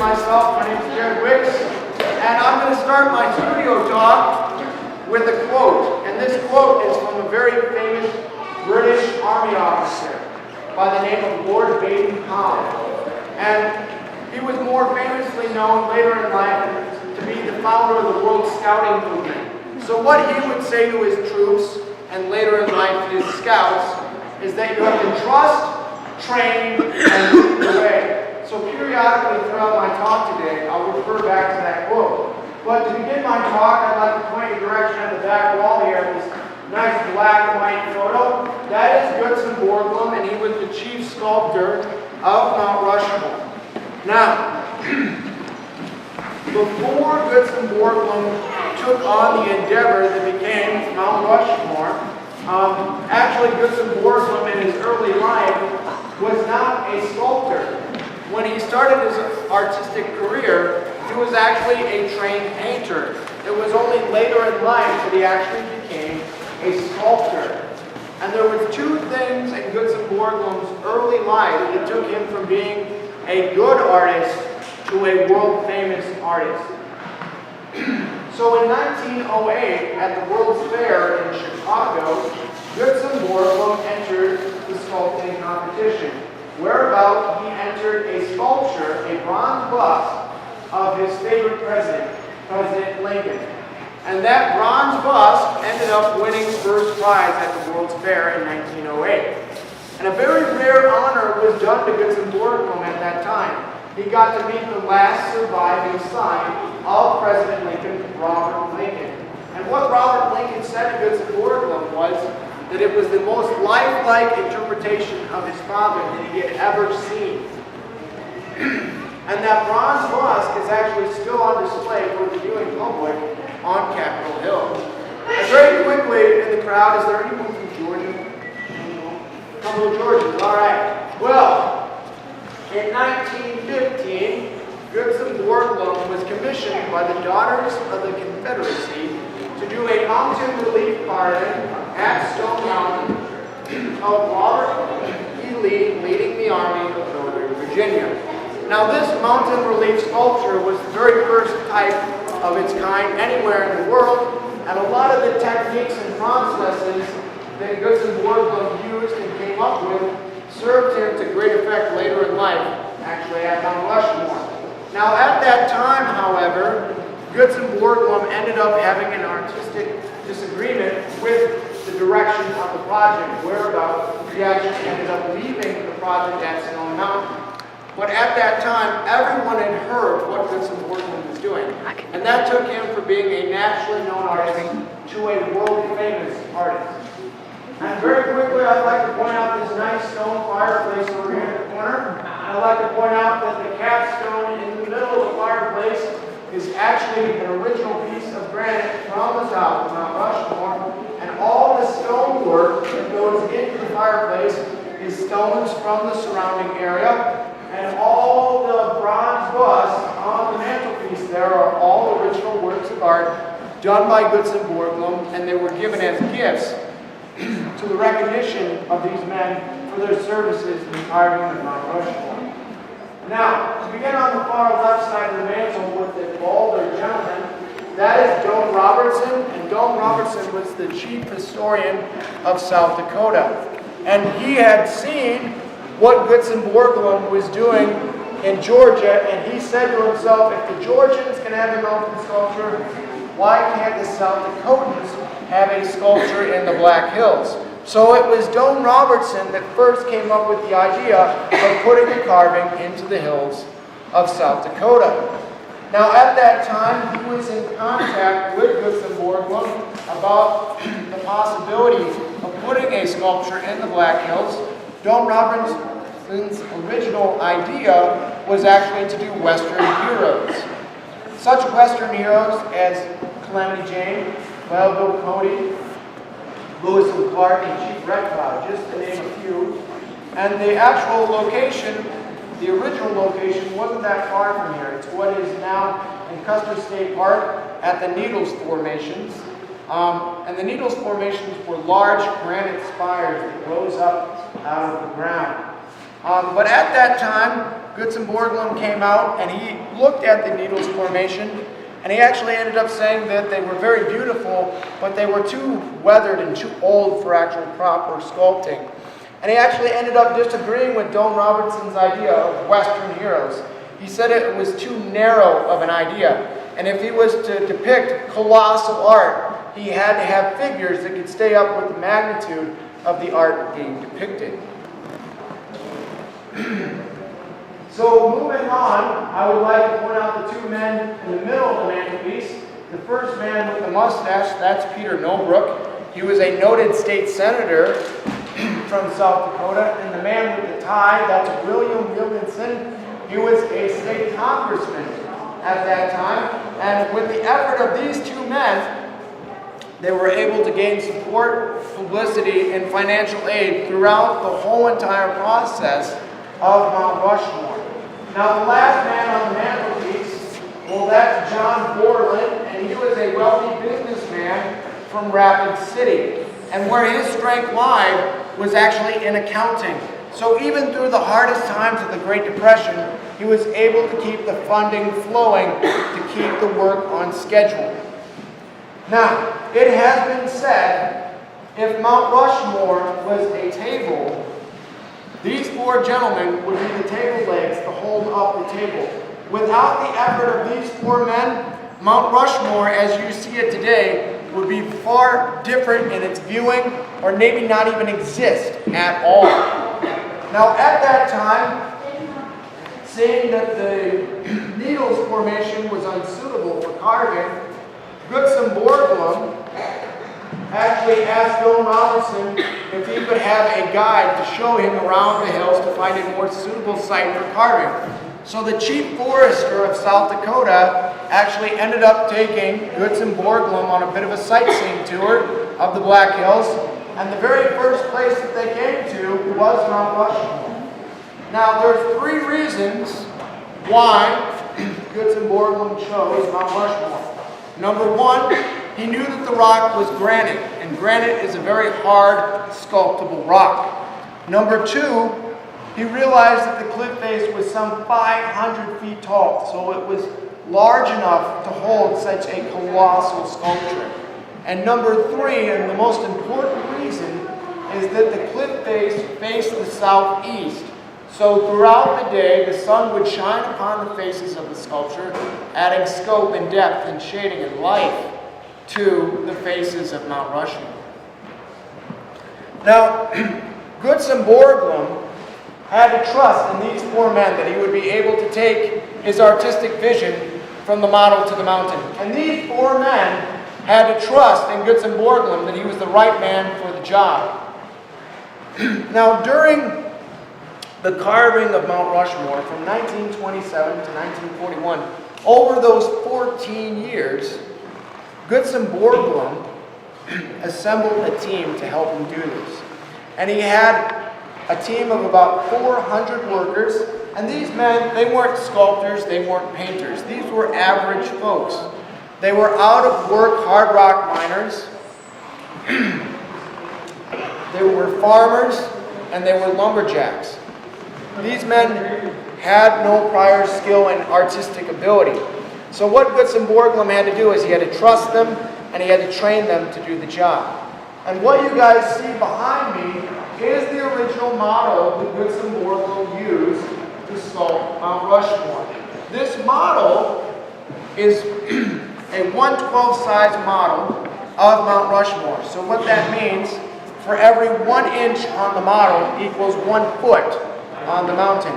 myself. My name is Jared Wicks, and I'm going to start my studio talk with a quote. And this quote is from a very famous British Army officer by the name of Lord Baden-Powell. And he was more famously known later in life to be the founder of the World Scouting Movement. So what he would say to his troops, and later in life to his scouts, is that you have to trust, train, and lead the way. So periodically throughout my talk today, I'll refer back to that quote. But to begin my talk, I'd like to point your direction at the back wall here, this nice black and white photo. That is Gutzon Borglum, and he was the chief sculptor of Mount Rushmore. Now, before Gutzon Borglum took on the endeavor that became Mount Rushmore, actually Gutzon Borglum in his early life was not a sculptor. When he started his artistic career, he was actually a trained painter. It was only later in life that he actually became a sculptor. And there were two things in Gutzon Borglum's early life that took him from being a good artist to a world-famous artist. So in 1908, at the World's Fair in Chicago, Gutzon Borglum entered the sculpting competition, whereabout he entered a sculpture, a bronze bust of his favorite president, President Lincoln. And that bronze bust ended up winning first prize at the World's Fair in 1908. And a very rare honor was done to Gutzon Borglum at that time. He got to meet the last surviving son of President Lincoln, Robert Lincoln. And what Robert Lincoln said to Gutzon Borglum was that it was the most lifelike interpretation of his father that he had ever seen. And that bronze bust is actually still on display for the viewing public on Capitol Hill. And very quickly in the crowd, is there anyone from Georgia? A couple of Georgians, all right. Well, in 1915, Gutzon Borglum was commissioned by the Daughters of the Confederacy to do a mountain relief carving at Stone Mountain of Robert E. Lee leading the Army of Northern Virginia. Now this mountain relief sculpture was the very first type of its kind anywhere in the world, and a lot of the techniques and processes that Gutzon Borglum used and came up with served him to great effect later in life, actually at Mount Rushmore. Now at that time, however, Gutzon Borglum ended up having an artistic disagreement with the direction of the project, whereabout he actually ended up leaving the project at Stone Mountain. But at that time, everyone had heard what Gutzon Borglum was doing. And that took him from being a nationally known artist to a world-famous artist. And very quickly, I'd like to point out this nice stone fireplace over here in the corner. And I'd like to point out that the capstone in the middle of the fireplace is actually an original piece of granite from the top of Mount Rushmore. And all the stonework that goes into the fireplace is stones from the surrounding area. And all the bronze busts on the mantelpiece there are all original works of art done by Gutzon Borglum, and they were given as gifts to the recognition of these men for their services in carving of Mount Rushmore. Now, to begin on the far left side of the mantel with the bolder gentleman, that is Dome Robertson, and Dome Robertson was the chief historian of South Dakota. And he had seen what Gutzon Borglum was doing in Georgia, and he said to himself, if the Georgians can have a mountain sculpture, why can't the South Dakotans have a sculpture in the Black Hills? So it was Dome Robertson that first came up with the idea of putting a carving into the hills of South Dakota. Now at that time, he was in contact with Gutzon Borglum about the possibility of putting a sculpture in the Black Hills. Dome Robertson's original idea was actually to do Western heroes. Such Western heroes as Calamity Jane, Wild Bill Cody, Lewis and Clark, and Chief Red Cloud, just to name a few. And the actual location, the original location, wasn't that far from here. It's what is now in Custer State Park at the Needles Formations. And the Needles Formations were large granite spires that rose up out of the ground. But at that time, Goodson-Borglum came out and he looked at the Needles Formation, and he actually ended up saying that they were very beautiful, but they were too weathered and too old for actual proper sculpting. And he actually ended up disagreeing with Don Robertson's idea of Western heroes. He said it was too narrow of an idea, and if he was to depict colossal art, he had to have figures that could stay up with the magnitude of the art being depicted. So moving on, I would like to point out the two men in the middle of the mantelpiece. The first man with the mustache, that's Peter Norbrook. He was a noted state senator from South Dakota. And the man with the tie, that's William Wilkinson. He was a state congressman at that time. And with the effort of these two men, they were able to gain support, publicity, and financial aid throughout the whole entire process of Mount Rushmore. Now, the last man on the mantelpiece, well, that's John Borland, and he was a wealthy businessman from Rapid City. And where his strength lied was actually in accounting. So even through the hardest times of the Great Depression, he was able to keep the funding flowing to keep the work on schedule. Now, it has been said, if Mount Rushmore was a table, these four gentlemen would be the table legs to hold up the table. Without the effort of these four men, Mount Rushmore, as you see it today, would be far different in its viewing, or maybe not even exist at all. Now, at that time, seeing that the Needles Formation was unsuitable for carving, Goodson-Borglum actually asked Don Robertson if he could have a guide to show him around the hills to find a more suitable site for carving. So the chief forester of South Dakota actually ended up taking Goodson-Borglum on a bit of a sightseeing tour of the Black Hills, and the very first place that they came to was Mount Rushmore. Now, there's three reasons why Goodson-Borglum chose Mount Rushmore. Number one, he knew that the rock was granite, and granite is a very hard, sculptable rock. Number two, he realized that the cliff face was some 500 feet tall, so it was large enough to hold such a colossal sculpture. And number three, and the most important reason, is that the cliff face faced the southeast. So throughout the day, the sun would shine upon the faces of the sculpture, adding scope and depth and shading and life to the faces of Mount Rushmore. Now, Goodson-Borglum had to trust in these four men that he would be able to take his artistic vision from the model to the mountain. And these four men had to trust in Goodson-Borglum that he was the right man for the job. Now, during the carving of Mount Rushmore from 1927 to 1941, over those 14 years, Goodson-Borglum assembled a team to help him do this. And he had a team of about 400 workers, and these men, they weren't sculptors, they weren't painters. These were average folks. They were out-of-work hard rock miners. They were farmers, and they were lumberjacks. These men had no prior skill and artistic ability. So what Goodson-Borglum had to do is he had to trust them, and he had to train them to do the job. And what you guys see behind me is the original model that Goodson-Borglum used to sculpt Mount Rushmore. This model is a 1/12 size model of Mount Rushmore. So what that means, for every 1 inch on the model equals 1 foot on the mountain.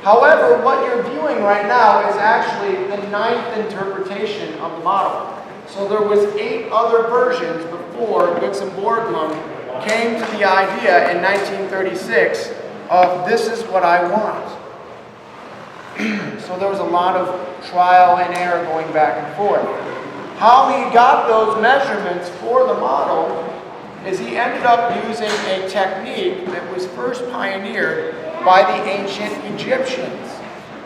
However, what you're viewing right now is actually the 9th interpretation of the model. So there was 8 other versions before Goodson-Borglum came to the idea in 1936 of this is what I want. So there was a lot of trial and error going back and forth. How he got those measurements for the model is he ended up using a technique that was first pioneered by the ancient Egyptians.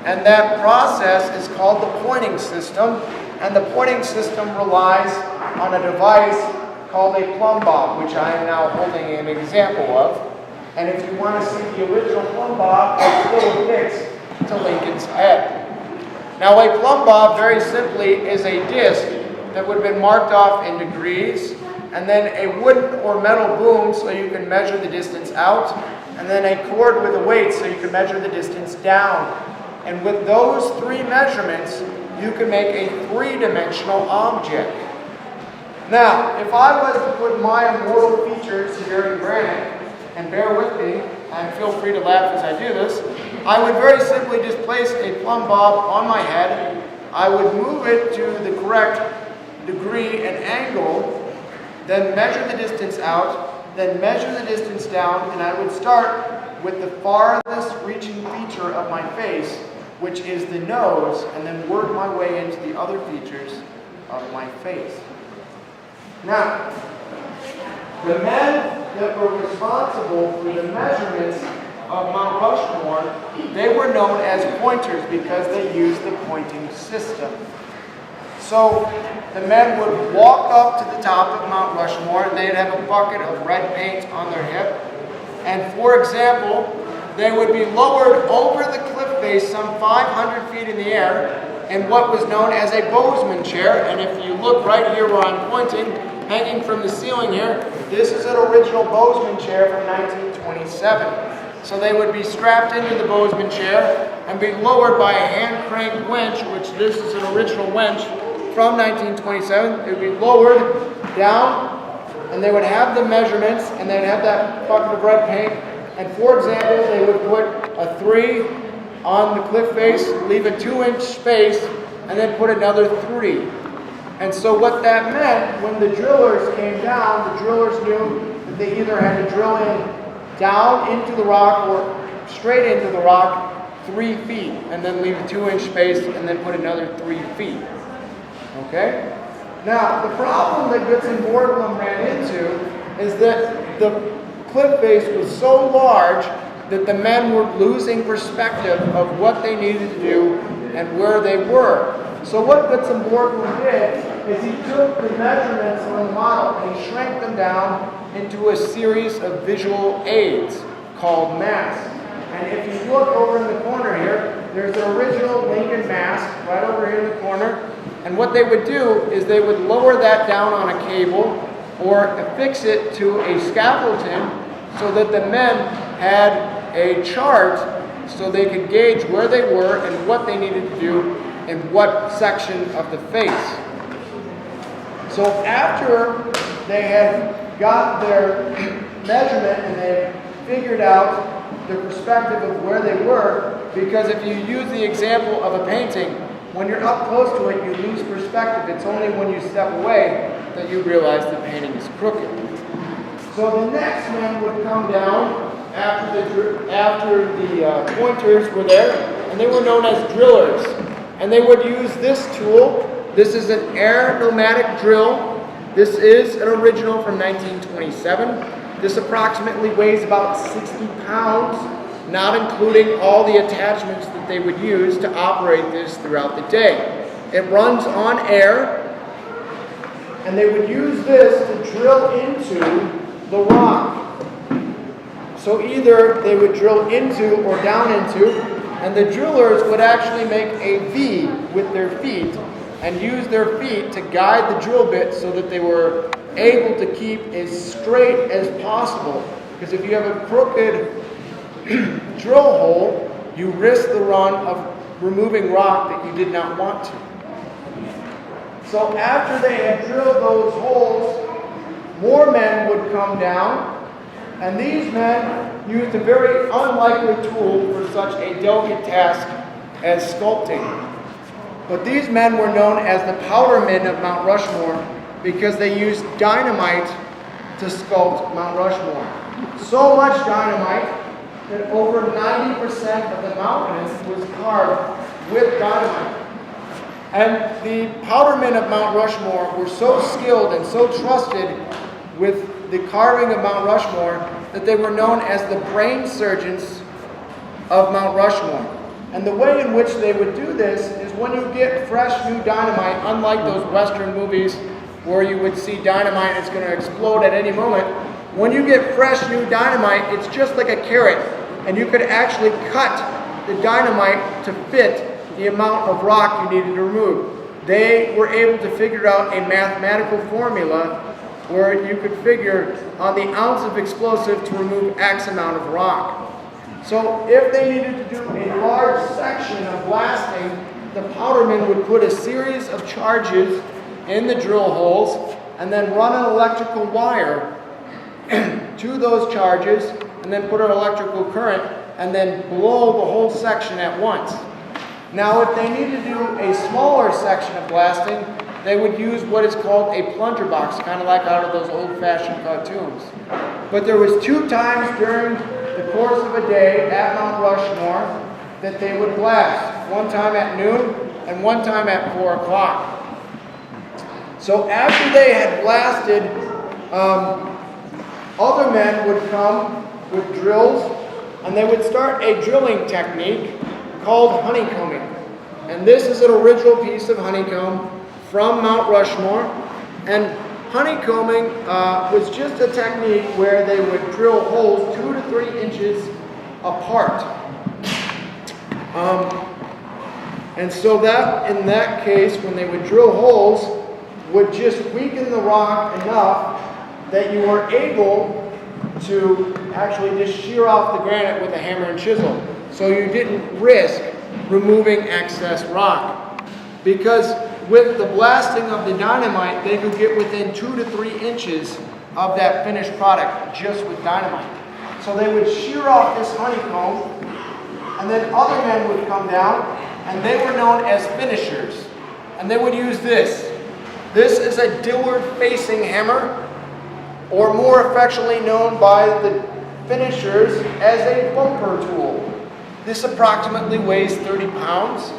And that process is called the pointing system, and the pointing system relies on a device called a plumb bob, which I am now holding an example of. And if you want to see the original plumb bob, it's still fixed to Lincoln's head. Now a plumb bob, very simply, is a disc that would have been marked off in degrees, and then a wooden or metal boom so you can measure the distance out, and then a cord with a weight so you can measure the distance down. And with those three measurements, you can make a three-dimensional object. Now, if I was to put my immortal features here in granite, and bear with me, and feel free to laugh as I do this, I would very simply just place a plumb bob on my head. I would move it to the correct degree and angle, then measure the distance out, then measure the distance down, and I would start with the farthest reaching feature of my face, which is the nose, and then work my way into the other features of my face. Now, the men that were responsible for the measurements of Mount Rushmore, they were known as pointers because they used the pointing system. So the men would walk up to the top of Mount Rushmore, and they'd have a bucket of red paint on their hip. And for example, they would be lowered over the cliff face some 500 feet in the air in what was known as a bozeman chair. And if you look right here where I'm pointing, hanging from the ceiling here, this is an original bozeman chair from 1927. So they would be strapped into the bozeman chair and be lowered by a hand crank winch, which this is an original winch from 1927. It would be lowered down, and they would have the measurements, and they'd have that bucket of red paint. And for example, they would put a 3 on the cliff face, leave a 2-inch space, and then put another 3. And so what that meant, when the drillers came down, the drillers knew that they either had to drill in down into the rock or straight into the rock 3 feet, and then leave a 2-inch space, and then put another 3 feet. Okay? Now, the problem that Goodson Borglum ran into is that the cliff face was so large that the men were losing perspective of what they needed to do and where they were. So what Goodson Borglum did is he took the measurements on the model and he shrank them down into a series of visual aids called masks. And if you look over in the corner here, there's an original Lincoln mask right over here in the corner. And what they would do is they would lower that down on a cable or affix it to a scaffolding so that the men had a chart so they could gauge where they were and what they needed to do in what section of the face. So after they had got their measurement and they figured out the perspective of where they were, because if you use the example of a painting, when you're up close to it, you lose perspective. It's only when you step away that you realize the painting is crooked. So the next men would come down after the pointers were there, and they were known as drillers. And they would use this tool. This is an air pneumatic drill. This is an original from 1927. This approximately weighs about 60 pounds, not including all the attachments that they would use to operate this throughout the day. It runs on air, and they would use this to drill into the rock. So either they would drill into or down into, and the drillers would actually make a V with their feet and use their feet to guide the drill bit so that they were able to keep as straight as possible. Because if you have a crooked drill hole, you risk the run of removing rock that you did not want to. So after they had drilled those holes, more men would come down, and these men used a very unlikely tool for such a delicate task as sculpting. But these men were known as the powder men of Mount Rushmore because they used dynamite to sculpt Mount Rushmore. So much dynamite that over 90% of the mountain was carved with dynamite. And the powder men of Mount Rushmore were so skilled and so trusted with the carving of Mount Rushmore that they were known as the brain surgeons of Mount Rushmore. And the way in which they would do this is when you get fresh new dynamite, unlike those Western movies where you would see dynamite and it's going to explode at any moment, when you get fresh new dynamite, it's just like a carrot, and you could actually cut the dynamite to fit the amount of rock you needed to remove. They were able to figure out a mathematical formula where you could figure on the ounce of explosive to remove X amount of rock. So if they needed to do a large section of blasting, the powderman would put a series of charges in the drill holes and then run an electrical wire to those charges and then put an electrical current and then blow the whole section at once. Now if they needed to do a smaller section of blasting, they would use what is called a plunger box, kind of like out of those old-fashioned cartoons. But there was 2 times during the course of a day at Mount Rushmore that they would blast. One time at noon and one time at 4 o'clock. So after they had blasted, other men would come with drills and they would start a drilling technique called honeycombing. And this is an original piece of honeycomb from Mount Rushmore. And honeycombing was just a technique where they would drill holes 2 to 3 inches apart. And so that, in that case, when they would drill holes, would just weaken the rock enough that you were able to actually just shear off the granite with a hammer and chisel. So you didn't risk removing excess rock. Because with the blasting of the dynamite, they could get within 2 to 3 inches of that finished product just with dynamite. So they would shear off this honeycomb, and then other men would come down, and they were known as finishers. And they would use this. This is a Dillard facing hammer, or more affectionately known by the finishers as a bumper tool. This approximately weighs 30 pounds,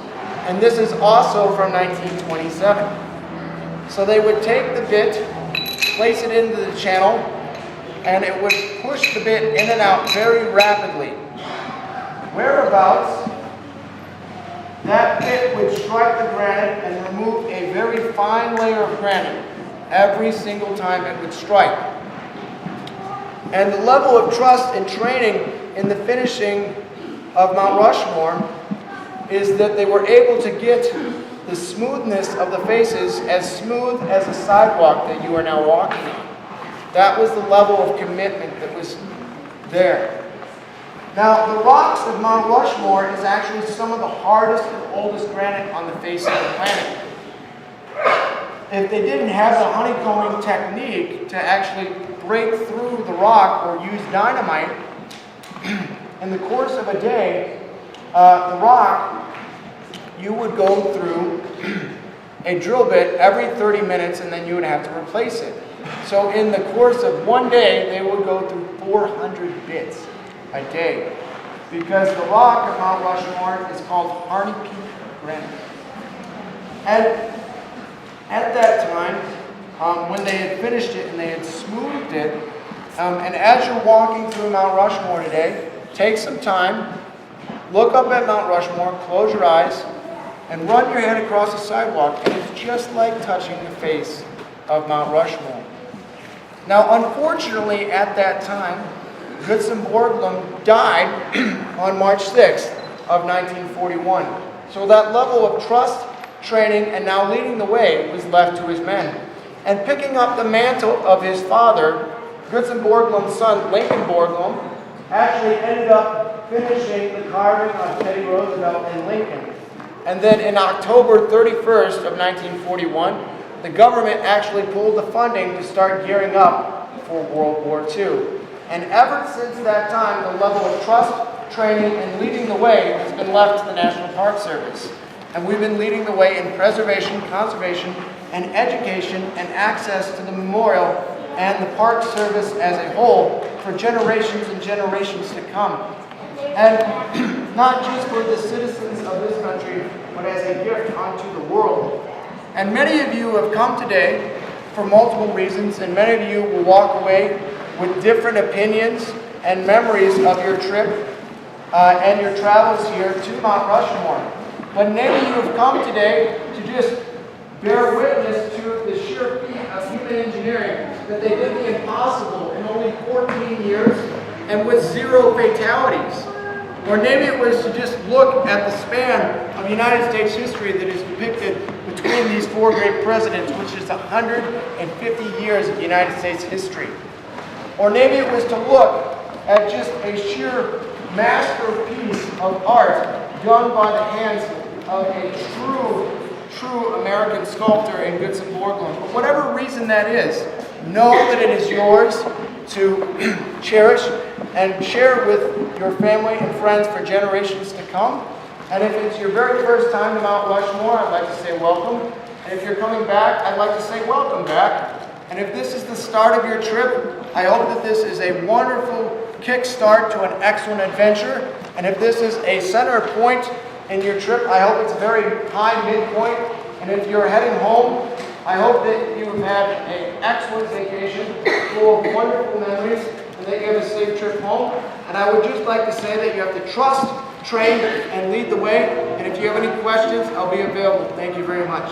and this is also from 1927. So they would take the bit, place it into the channel, and it would push the bit in and out very rapidly. Whereabouts, that bit would strike the granite and remove a very fine layer of granite every single time it would strike. And the level of trust and training in the finishing of Mount Rushmore is that they were able to get the smoothness of the faces as smooth as a sidewalk that you are now walking on. That was the level of commitment that was there. Now, the rocks of Mount Rushmore is actually some of the hardest and oldest granite on the face of the planet. If they didn't have the honeycombing technique to actually break through the rock or use dynamite, in the course of a day, the rock, you would go through a drill bit every 30 minutes and then you would have to replace it. So in the course of one day, they would go through 400 bits a day, because the rock of Mount Rushmore is called Harney Peak granite. And at that time, when they had finished it and they had smoothed it, and as you're walking through Mount Rushmore today, take some time, look up at Mount Rushmore, close your eyes, and run your hand across the sidewalk, and it's just like touching the face of Mount Rushmore. Now, unfortunately, at that time, Goodson Borglum died on March 6th of 1941. So that level of trust, training, and now leading the way was left to his men. And picking up the mantle of his father, Goodson Borglum's son, Lincoln Borglum, actually ended up finishing the carving of Teddy Roosevelt and Lincoln. And then in October 31st of 1941, the government actually pulled the funding to start gearing up for World War II. And ever since that time, the level of trust, training, and leading the way has been left to the National Park Service. And we've been leading the way in preservation, conservation, and education, and access to the memorial and the Park Service as a whole for generations and generations to come. And not just for the citizens of this country, but as a gift unto the world. And many of you have come today for multiple reasons, and many of you will walk away with different opinions and memories of your trip and your travels here to Mount Rushmore. But many of you have come today to just bear witness to the sheer feat of human engineering, that they did the impossible in only 14 years and with 0 fatalities. Or maybe it was to just look at the span of United States history that is depicted between these four great presidents, which is 150 years of United States history. Or maybe it was to look at just a sheer masterpiece of art done by the hands of a true American sculptor in Goodson Borglum. But whatever reason that is, know that it is yours to cherish and share with your family and friends for generations to come. And if it's your very first time to Mount Rushmore, I'd like to say welcome. And if you're coming back, I'd like to say welcome back. And if this is the start of your trip, I hope that this is a wonderful kickstart to an excellent adventure. And if this is a center point in your trip, I hope it's a very high midpoint. And if you're heading home, I hope that you have had an excellent vacation full of wonderful memories and that you have a safe trip home. And I would just like to say that you have to trust, train, and lead the way. And if you have any questions, I'll be available. Thank you very much.